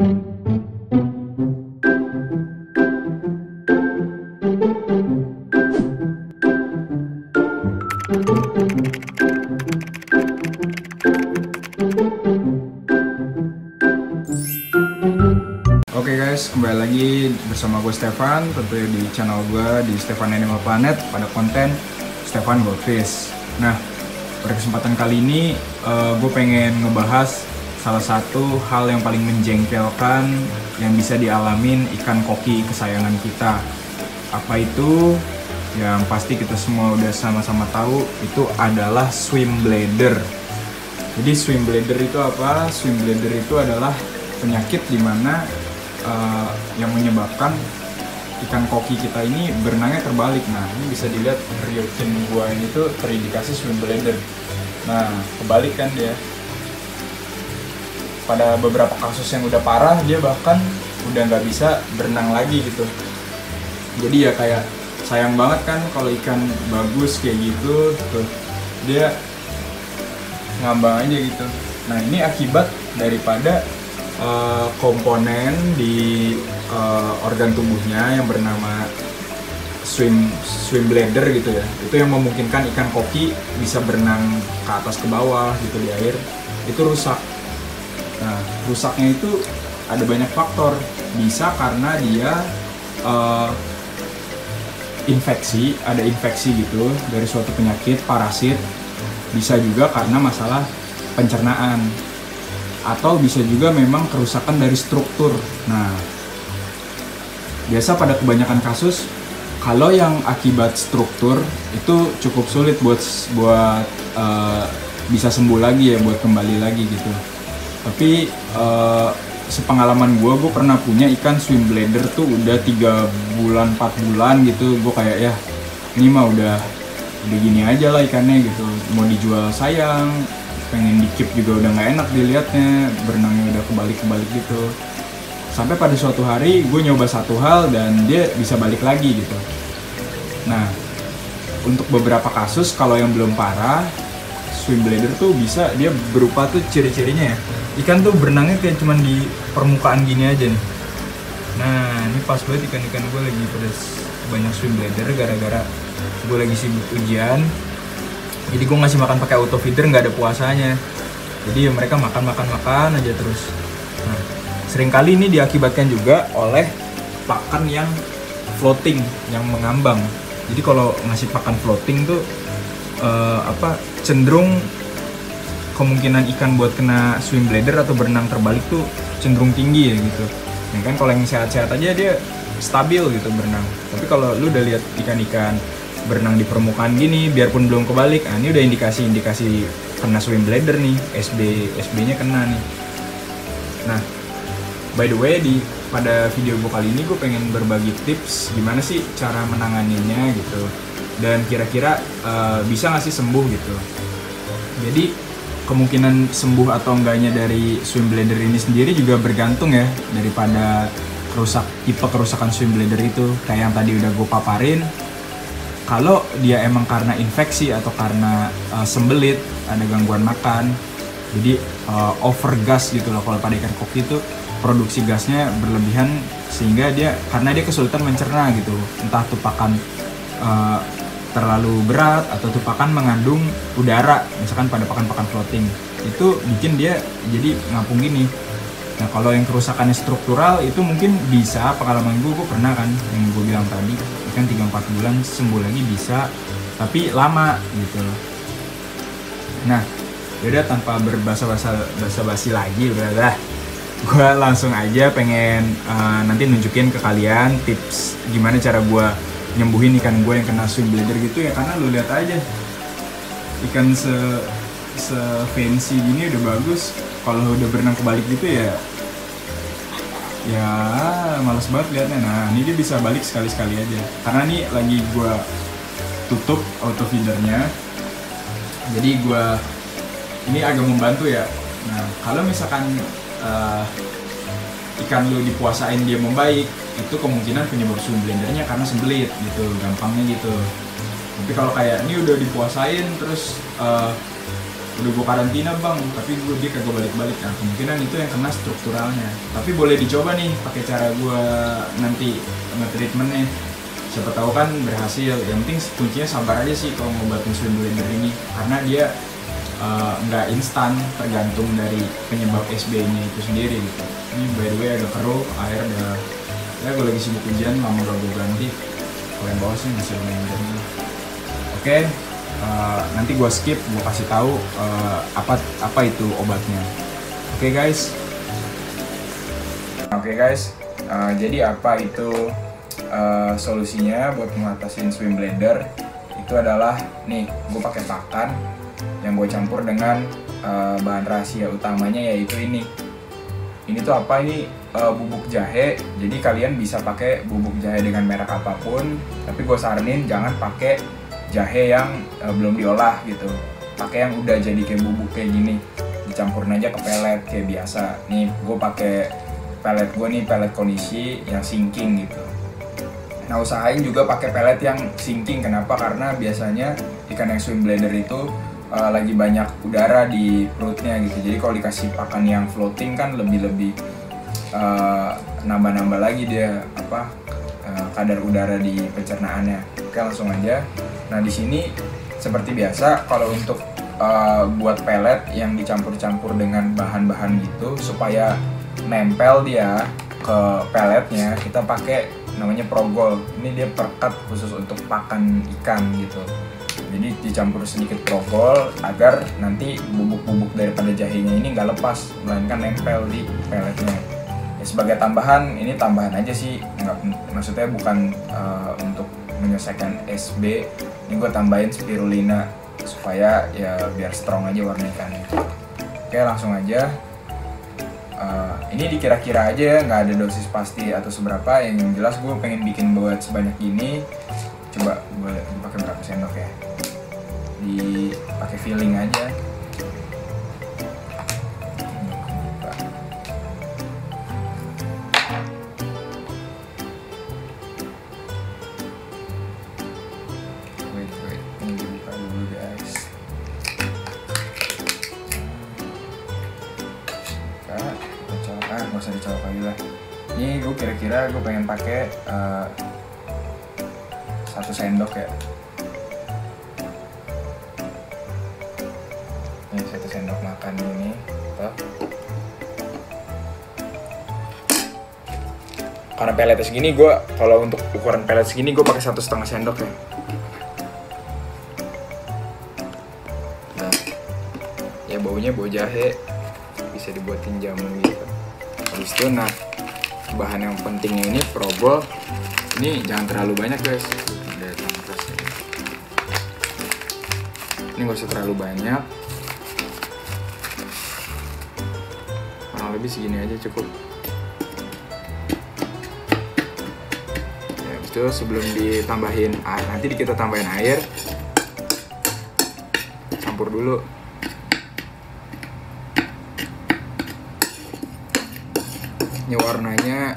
Oke guys, kembali lagi bersama gue Stefan, tentunya di channel gue di Stefan Animal Planet pada konten Stefan Goldfish. Nah, pada kesempatan kali ini gue pengen ngebahas salah satu hal yang paling menjengkelkan yang bisa dialamin ikan koki kesayangan kita. Apa itu? Yang pasti kita semua udah sama-sama tahu, itu adalah swim bladder. Jadi swim bladder itu apa? Swim bladder itu adalah penyakit dimana yang menyebabkan ikan koki kita ini berenangnya terbalik. Nah, ini bisa dilihat ryokin gua ini tuh terindikasi swim bladder. Nah, kebalik kan dia. Pada beberapa kasus yang udah parah, dia bahkan udah nggak bisa berenang lagi gitu. Jadi ya kayak sayang banget kan kalau ikan bagus kayak gitu tuh, dia ngambang aja gitu. Nah, ini akibat daripada komponen di organ tubuhnya yang bernama swim bladder gitu ya. Itu yang memungkinkan ikan koki bisa berenang ke atas ke bawah gitu di air, itu rusak. Nah, rusaknya itu ada banyak faktor. Bisa karena dia ada infeksi gitu dari suatu penyakit parasit. Bisa juga karena masalah pencernaan, atau bisa juga memang kerusakan dari struktur. Nah, biasa pada kebanyakan kasus kalau yang akibat struktur itu cukup sulit buat bisa sembuh lagi ya, buat kembali lagi gitu. Tapi sepengalaman gue pernah punya ikan swim bladder tuh udah 3 bulan 4 bulan gitu. Gue kayak ya ini mah udah gini aja lah ikannya gitu, mau dijual sayang, pengen di-keep juga udah nggak enak dilihatnya, berenangnya udah kebalik-kebalik gitu. Sampai pada suatu hari gue nyoba satu hal dan dia bisa balik lagi gitu. Nah, untuk beberapa kasus kalau yang belum parah, swim bladder tuh bisa dia berupa tuh ciri-cirinya ya, ikan tuh berenangnya kayak cuman di permukaan gini aja nih. Nah, ini pas banget ikan-ikan gue lagi pada banyak swim bladder gara-gara gue lagi sibuk ujian. Jadi gue ngasih makan pakai auto feeder, nggak ada puasanya. Jadi ya mereka makan aja terus. Nah, seringkali ini diakibatkan juga oleh pakan yang floating, yang mengambang. Jadi kalau ngasih pakan floating tuh cenderung kemungkinan ikan buat kena swim bladder atau berenang terbalik tuh cenderung tinggi ya gitu. Ya kan kalau yang sehat-sehat aja dia stabil gitu berenang. Tapi kalau lu udah lihat ikan-ikan berenang di permukaan gini, biarpun belum kebalik, nah ini udah indikasi kena swim bladder nih, SB-nya kena nih. Nah, by the way, pada video gue kali ini gue pengen berbagi tips gimana sih cara menanganinya gitu, dan kira-kira bisa nggak sih sembuh gitu. Jadi kemungkinan sembuh atau enggaknya dari swim bladder ini sendiri juga bergantung ya daripada tipe kerusakan swim bladder itu. Kayak yang tadi udah gue paparin, kalau dia emang karena infeksi atau karena sembelit, ada gangguan makan, jadi overgas gitu loh. Kalau pada ikan koki itu produksi gasnya berlebihan sehingga karena dia kesulitan mencerna gitu, entah tuh pakan terlalu berat atau tuh pakan mengandung udara, misalkan pada pakan-pakan floating, itu bikin dia jadi ngapung gini. Nah, kalau yang kerusakannya struktural itu mungkin bisa, pengalaman gue pernah kan yang gue bilang tadi, kan 3-4 bulan sembuh lagi bisa, tapi lama gitu. Nah, yaudah tanpa berbasa-basi lagi, udahlah, gue langsung aja pengen nanti nunjukin ke kalian tips gimana cara gue nyembuhin ikan gue yang kena swim bladder gitu ya. Karena lu lihat aja, ikan se-fancy gini udah bagus, kalau udah berenang kebalik gitu ya males banget liatnya. Nah, ini dia bisa balik sekali-sekali aja, karena nih lagi gue tutup auto feedernya, jadi ini agak membantu ya. Nah, kalau misalkan ikan lu dipuasain dia membaik, itu kemungkinan penyebab swim bladdernya karena sembelit gitu, gampangnya gitu. Tapi kalau kayak ini udah dipuasain terus udah gue karantina bang, tapi dia kagak balik-balik. Nah kemungkinan itu yang kena strukturalnya. Tapi boleh dicoba nih pakai cara gue nanti nge-treatmentnya. Siapa tahu kan berhasil. Yang penting kuncinya sabar aja sih kalau ngobatin swim blender ini, karena dia nggak instan, tergantung dari penyebab SB-nya itu sendiri gitu. Ini by the way agak keruh, air udah, ya gue lagi sibuk hujan, lama gak gue ganti. Kalian bawa sih masih lumayan jernih. Oke, nanti gue skip, gue kasih tahu apa itu obatnya. Oke guys. Jadi apa itu solusinya buat mengatasin swim blender? Itu adalah nih, gue pakai pakan yang gue campur dengan bahan rahasia utamanya, yaitu ini tuh apa, ini bubuk jahe. Jadi kalian bisa pakai bubuk jahe dengan merek apapun, tapi gue saranin jangan pakai jahe yang belum diolah gitu, pakai yang udah jadi kayak bubuk kayak gini, dicampurin aja ke pelet kayak biasa. Nih gue pakai pelet gue nih, pelet kondisi yang sinking gitu. Nah usahain juga pakai pelet yang sinking. Kenapa? Karena biasanya ikan yang swim blender itu lagi banyak udara di perutnya gitu. Jadi kalau dikasih pakan yang floating kan lebih nambah-nambah lagi dia kadar udara di pencernaannya. Oke, langsung aja. Nah di sini seperti biasa, kalau untuk buat pelet yang dicampur-campur dengan bahan-bahan gitu supaya nempel dia ke peletnya, kita pakai namanya progol. Ini dia perekat khusus untuk pakan ikan gitu. Jadi dicampur sedikit progol agar nanti bubuk-bubuk daripada jahenya ini nggak lepas, melainkan nempel di peletnya. Ya, sebagai tambahan, ini tambahan aja sih, maksudnya bukan untuk menyelesaikan SB. Ini gue tambahin spirulina supaya ya biar strong aja warna ikannya. Oke, langsung aja. Ini dikira-kira aja ya, nggak ada dosis pasti atau seberapa. Yang jelas gue pengen bikin buat sebanyak ini. Coba gue pakai berapa sendok ya? Dipakai feeling aja. Wait, ini dibuka dulu guys. Nggak usah dicolok lagi lah. Ini gue kira-kira gue pengen pakai 1 sendok ya. Ini 1 sendok makan ini tuh. Karena peletnya segini, gue kalau untuk ukuran pelet segini gue pakai 1,5 sendok ya. Nah, ya baunya bau jahe, bisa dibuatin jamu gitu. Habis itu, nah bahan yang pentingnya ini progol. Ini jangan terlalu banyak guys. Ini nggak usah terlalu banyak. Kurang lebih segini aja cukup. Ya, habis itu sebelum ditambahin air, nanti kita tambahin air. Campur dulu. Ini warnanya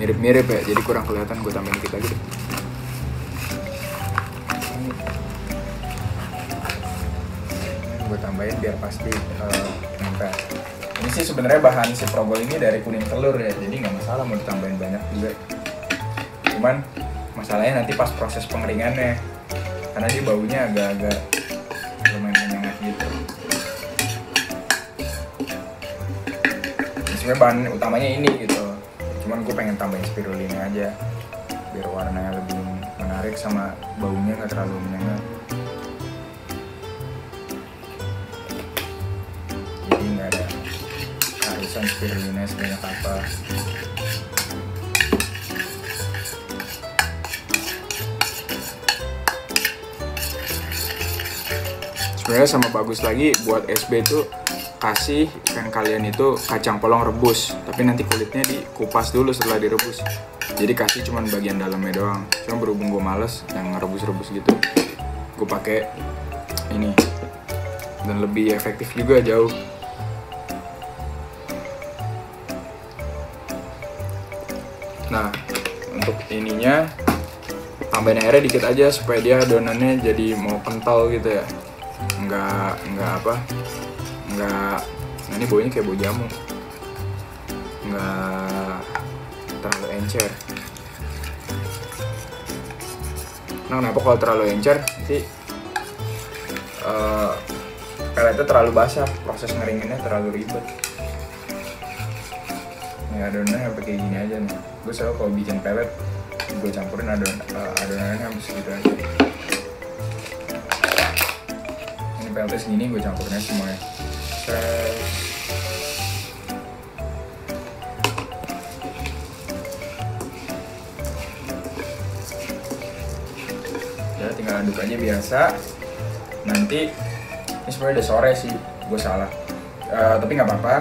mirip-mirip ya, jadi kurang kelihatan, gue tambahin dikit lagi deh. Gue tambahin biar pasti nempel. Ini sih sebenarnya bahan si progol ini dari kuning telur ya, jadi nggak masalah mau ditambahin banyak juga. Cuman masalahnya nanti pas proses pengeringannya, karena dia baunya agak-agak lumayan menyengat gitu. Sebenarnya bahan utamanya ini gitu, cuman gue pengen tambahin spirulina aja biar warnanya lebih menarik sama baunya nggak terlalu menyengat. Jadi nggak ada keharusan spirulina sebanyak apa. Sebenarnya sama bagus lagi buat SB itu kasih ikan kalian itu kacang polong rebus, tapi nanti kulitnya dikupas dulu setelah direbus. Jadi kasih cuman bagian dalamnya doang. Cuma berhubung gue males yang ngerebus-rebus gitu, gue pakai ini dan lebih efektif juga jauh. Nah untuk ininya tambahin airnya dikit aja supaya dia adonannya jadi mau kental gitu ya, nggak nah ini baunya kayak bau jamu, nggak terlalu encer. Nah kenapa kalau terlalu encer nanti peletnya terlalu basah, proses ngeringinnya terlalu ribet. Nih adonannya sampai kayak gini aja nih. Gue selalu kalau bikin pelet gue campurin adonannya sampai segitu aja. Ini peletnya segini gue campurin semuanya. Ya tinggal aduk aja biasa. Nanti ini sebenarnya udah sore sih, gue salah. Tapi nggak apa-apa.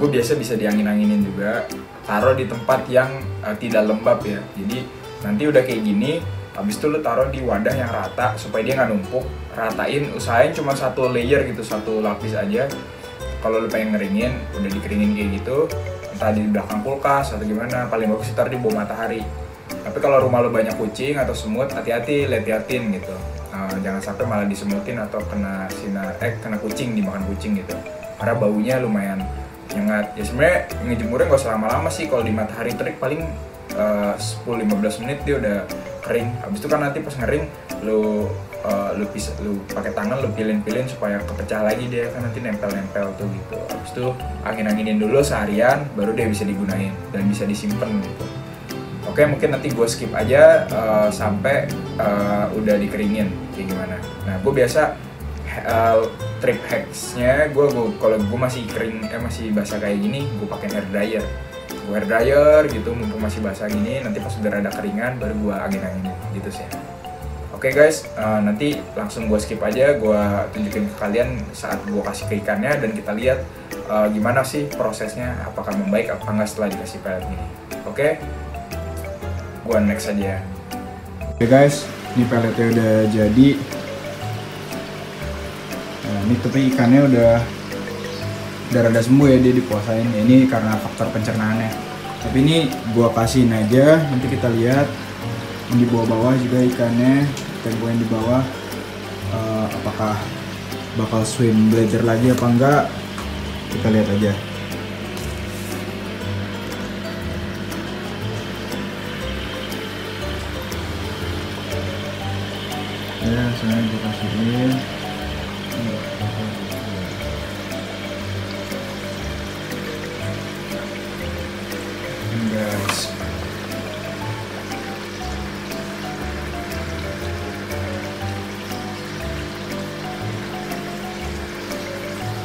Gue biasa bisa diangin-anginin juga. Taruh di tempat yang tidak lembab ya. Jadi nanti udah kayak gini, habis itu lo taruh di wadah yang rata supaya dia nggak numpuk. Ratain, usahain cuma satu layer gitu, satu lapis aja. Kalau lo pengen ngeringin, udah dikeringin kayak gitu, entah di belakang kulkas atau gimana, paling bagus taruh di bawah matahari. Tapi kalau rumah lo banyak kucing atau semut, hati-hati, lihat-lihatin gitu. Jangan sampai malah disemutin atau kena kena kucing, dimakan kucing gitu. Karena baunya lumayan nyengat. Ya sebenarnya ngejemurnya nggak usah lama-lama sih, kalau di matahari terik paling 10-15 menit dia udah kering. Habis itu kan nanti pas ngering lu pakai tangan lu pilin-pilin supaya kepecah lagi dia, kan nanti nempel-nempel tuh gitu. Habis itu angin-anginin dulu seharian baru dia bisa digunain dan bisa disimpan gitu. Oke, mungkin nanti gue skip aja sampai udah dikeringin kayak gimana. Nah, gue biasa trip hacksnya kalau gue masih kering masih basah kayak gini, gue pakai hair dryer. Gue hair dryer gitu, mumpung masih basah gini, nanti pas udah ada keringan baru gue angin-anginin gitu sih. Oke guys, nanti langsung gue skip aja, gue tunjukin ke kalian saat gue kasih ke ikannya dan kita lihat gimana sih prosesnya, apakah membaik apa enggak setelah dikasih pelet gini. Oke, gue next aja. Oke guys, ini peletnya udah jadi. Nah, ini tapi ikannya udah rada sembuh ya, dia dipuasain. Ini karena faktor pencernaannya. Tapi ini gue kasihin aja, nanti kita lihat. Yang di bawah-bawah juga ikannya, tempo yang di bawah apakah bakal swim bladder lagi apa enggak, kita lihat aja. Ya sekarang gue kasihin guys.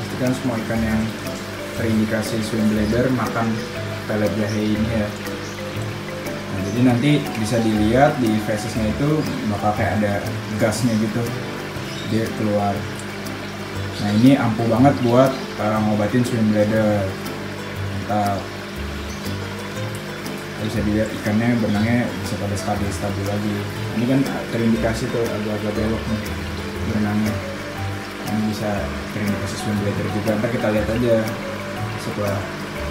Pastikan semua ikan yang terindikasi swim bladder makan pelet jahe ini ya. Nah, jadi nanti bisa dilihat di fesisnya itu bakal kayak ada gasnya gitu, dia keluar. Nah ini ampuh banget buat ngobatin swim bladder. Mantap. Bisa dilihat ikannya berenangnya bisa pada stabil lagi. Ini kan terindikasi tuh agak-agak belok nih berenangnya. Ini bisa terindikasi swim bladder juga. Ntar kita lihat aja setelah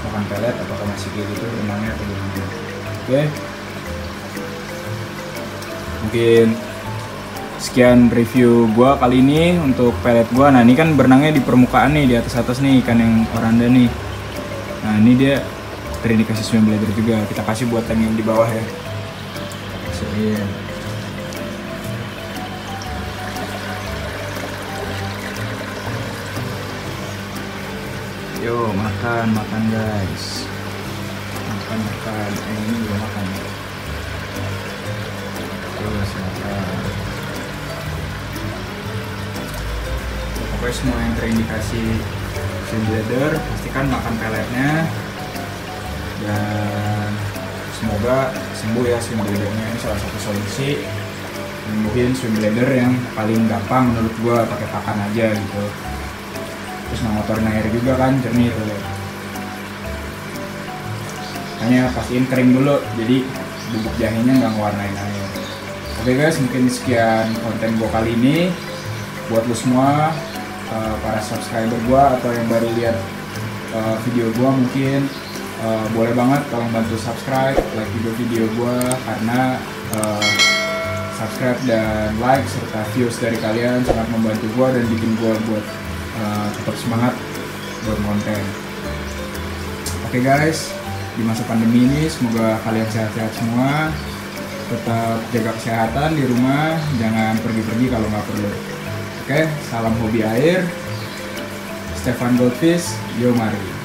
makan pelet apakah masih kayak gitu berenangnya atau gimana. Oke. Mungkin sekian review gua kali ini untuk pelet gua. Nah ini kan berenangnya di permukaan nih, di atas nih ikan yang oranda nih. Nah ini dia terindikasi swim bladder juga. Kita kasih buat tank yang di bawah ya. Kasihin. Yo makan guys. Makan. Ini juga makan. Terus makan. Pokoknya semua yang terindikasi swim bladder pastikan makan peletnya. Dan semoga sembuh ya swim bladdernya. Ini salah satu solusi nyembuhin swim bladder yang paling gampang menurut gua, pakai pakan aja gitu. Terus ngotorin air juga kan, jernih tuh. Hanya pastiin kering dulu, jadi bubuk jahenya nggak ngewarnain air. Oke guys, mungkin sekian konten gua kali ini. Buat lo semua para subscriber gua atau yang baru lihat video gua mungkin boleh banget tolong bantu subscribe, like video gue, karena subscribe dan like serta views dari kalian sangat membantu gue dan bikin gue buat tetap semangat buat konten. Oke guys, di masa pandemi ini semoga kalian sehat-sehat semua. Tetap jaga kesehatan di rumah, jangan pergi-pergi kalau nggak perlu. Oke, salam hobi air. Stefan Goldfish, yo mari.